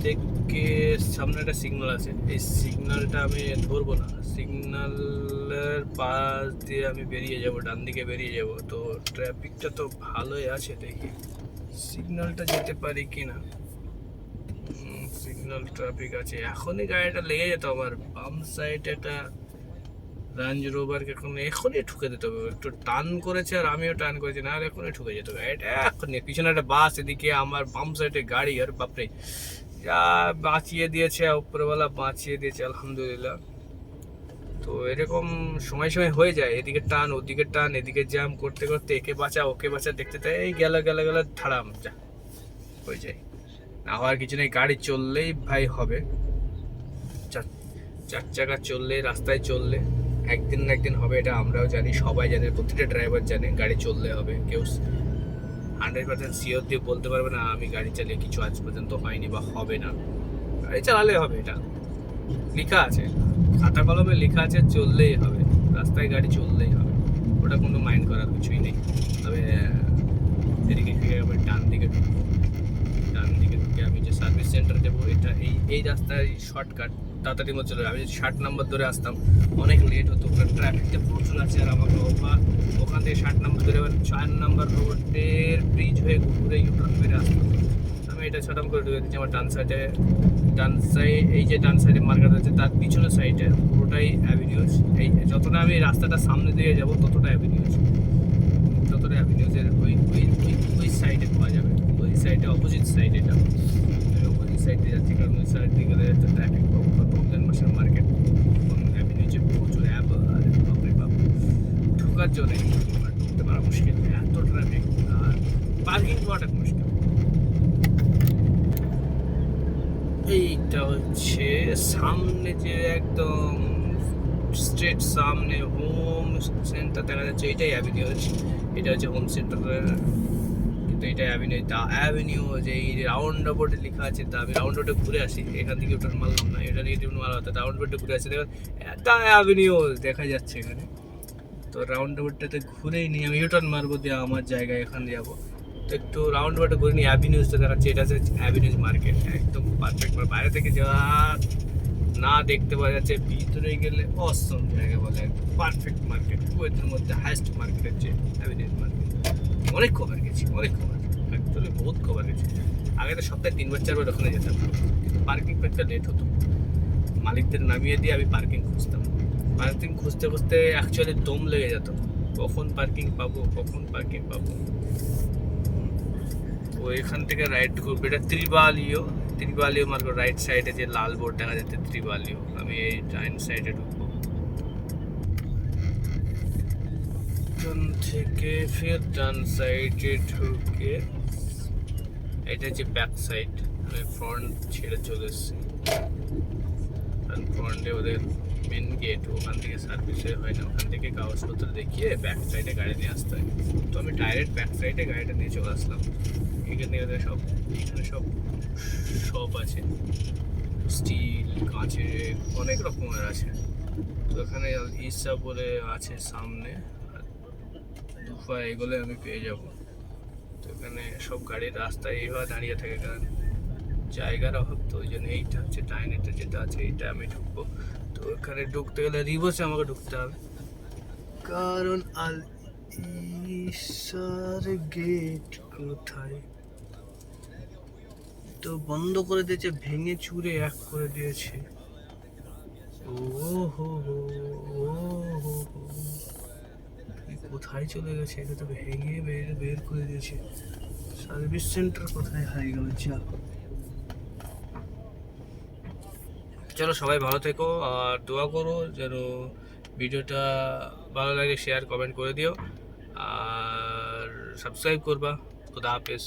থেকে সামনে একটা সিগন্যাল আছে, এই সিগন্যালটা আমি ধরবো না, সিগন্যালের পাশ দিয়ে আমি বেরিয়ে যাব, ডান দিকে বেরিয়ে যাব। তো ট্রাফিকটা তো ভালোই আছে, দেখি সিগন্যালটা যেতে পারি কি না। সিগন্যাল ট্রাফিক আছে, এখনই গাড়িটা লেগে যেত আমার বাম সাইডে একটা রেঞ্জ রোভারকে, এখনই ঠুকে দিতে হবে। একটু টার্ন করেছে আর আমিও টার্ন করেছি, না হলে এখনই ঠুকে যেত গাড়িটা এখনই। পিছনে একটা বাস, এদিকে আমার বাম সাইডে গাড়ি, আর বাপরে যা বাঁচিয়ে দিয়েছে উপরওয়ালা, বাঁচিয়ে দিয়েছে আলহামদুলিল্লাহ। তো এরকম সময় সময় হয়ে যায়, এদিকে টান ওদিকে টান, এদিকে জ্যাম করতে করতে একে বাঁচা ওকে বাঁচা দেখতে তাই এই গেল গেল গেল ধারাম যা হয়ে যায়। না হওয়ার কিছু নেই, গাড়ি চললেই ভাই হবে। চার চার চাকা চললে, রাস্তায় চললে একদিন না একদিন হবে, এটা আমরাও জানি, সবাই জানে, প্রতিটা ড্রাইভার জানে গাড়ি চললে হবে। কেউ 100% শিওর দিয়ে বলতে পারবে না আমি গাড়ি চালিয়ে কিছু আজ পর্যন্ত হয়নি বা হবে না। গাড়ি চালালে হবে, এটা লেখা আছে, খাতা কলমে লেখা আছে, চললেই হবে, রাস্তায় গাড়ি চললেই হবে, ওটা কোনো মাইন্ড করার কিছুই নেই। তবে এদিকে থেকে আবার ডান দিকে ঢুকবো, ডান দিকে ঢুকে আমি যে সার্ভিস সেন্টার যাবো, এটা এই এই রাস্তায় শর্টকাট, তাড়াতাড়ি মতো চলে। আমি যদি 60 নম্বর ধরে আসতাম অনেক লেট হতো, ওখানে ট্রাফিকটা প্রচুর আছে, আর আমাকে ওখান থেকে 60 নম্বর ধরে আবার 4 নম্বর রোডের ব্রিজ হয়ে ঘুরে ইউটার্ন মেরে আসতাম। আমি এটা ছটাম করে ঢুকে দিচ্ছি আমার ডান সাইডে, ডান সাইড এই যে ডান সাইডে মার্কেট আছে তার পিছনের সাইডে পুরোটাই অ্যাভিনিউজ। এই যতটা আমি রাস্তাটা সামনে দিয়ে যাবো ততটা অ্যাভিনিউজ, ততটা অ্যাভিনিউজের ওই ওই ওই ওই সাইডে পাওয়া যাবে, ওই সাইডে অপোজিট সাইড, এটা আমি অপোজিট সাইডে যাচ্ছি, কারণ ওই সাইড দিকে গেলে একটা ট্রাফিক পাবো। রমজান মাসের মার্কেট, অ্যাভিনিউজে প্রচুর অ্যাপ, আর বাপরে বাপ ঢোকার জন্য ঢুকতে পারা মুশকিল, এত ট্রাফিক, আর পার্কিং পাওয়াটা মুশকিল। এইটা হচ্ছে সামনে যে একদম স্ট্রেট সামনে হোম সেন্টার দেখা যাচ্ছে, এটাই অ্যাভিনিউজ, এটা হচ্ছে হোম সেন্টার, কিন্তু এটা অ্যাভিনিউ, দা অ্যাভিনিউ যে এই রাউন্ড বোর্ডে লেখা আছে, তা আমি রাউন্ড বোর্ডে ঘুরে আসি, এখান থেকে ওটা মারলাম না, এটা থেকে মারা হতো, রাউন্ড বোর্ডে ঘুরে আসি, দেখুন দা অ্যাভিনিউ দেখা যাচ্ছে এখানে। তো রাউন্ড বোর্ডটাতে ঘুরেই নিয়ে আমি ইউটার্ন মারবো, দিয়ে আমার জায়গায় এখানে যাবো। তো একটু রাউন্ড বোর্ডে ঘুরে নিই, অ্যাভিনিউজটা দেখাচ্ছে, এটা হচ্ছে অ্যাভিনিউজ মার্কেট, একদম পারফেক্ট। বাইরে থেকে যাওয়া না দেখতে পাওয়া যাচ্ছে, ভিতরে গেলে অসম জায়গা বলে, পারফেক্ট মার্কেট, কুয়েতের মধ্যে হাইস্ট মার্কেট হচ্ছে অ্যাভিনিউজ মার্কেট। অনেক কভার গেছি, অনেক কভার, অ্যাকচুয়ালি বহুত কভার গেছি। আগে তো সপ্তাহে 3-4 বার ওখানে যেতাম, কিন্তু পার্কিং পেতে লেট হতো, মালিকদের নামিয়ে দিয়ে আমি পার্কিং খুঁজতাম। পার্কিং খুঁজতে খুঁজতে অ্যাকচুয়ালি দম লেগে যেত, কখন পার্কিং পাবো, কখন পার্কিং পাবো। তো এখান থেকে রাইট ঘুরবো, এটা ত্রিবালিও, ত্রিবালিও মার্কেট, রাইট সাইডে যে লাল বোর্ড দেখা যাচ্ছে ত্রিবালিও, আমি এই ডাইন সাইডে ঢুকবো। ডান থেকে ফের ডান সাইডে ঢুকে, এটা হচ্ছে ব্যাক সাইড, আমি ফ্রন্ট ছেড়ে চলে এসেছি, কারণ ফ্রন্টে ওদের মেন গেট, ওখান থেকে সার্ভিসে হয় না, ওখান থেকে কাগজপত্র দেখিয়ে ব্যাক সাইডে গাড়ি নিয়ে আসতে হয়। তো আমি ডাইরেক্ট ব্যাক সাইডে গাড়িটা নিয়ে চলে আসলাম। এখানে ওদের সব, এখানে সব শপ আছে, স্টিল কাঁচের অনেক রকমের আছে। তো এখানে ইসা বলে আছে সামনে, দুফা এগুলো আমি পেয়ে যাব। তো এখানে সব গাড়ির রাস্তায় এইভাবে দাঁড়িয়ে থাকে, কারণ জায়গার অভাব, তো ওই জন্য এইটা হচ্ছে ডাইনেটা যেটা আছে, এইটা আমি ঢুকবো। তো এখানে ঢুকতে গেলে রিভার্সে আমাকে ঢুকতে হবে, কারণ আল ইসার গেট কোথায়, তো বন্ধ করে দিয়েছে, ভেঙে চুরে এক করে দিয়েছে। ও হো হো, ও হো হো, কোথায় চলে গেছে, এটা তো ভেঙে বের বের করে দিয়েছে। সার্ভিস সেন্টার কোথায় হারিয়ে গেল, যা। চলো সবাই ভালো থেকো, আর দোয়া করো যেন ভিডিওটা ভালো লাগে, শেয়ার কমেন্ট করে দিও, আর সাবস্ক্রাইব করবা। খুদা হাফেজ।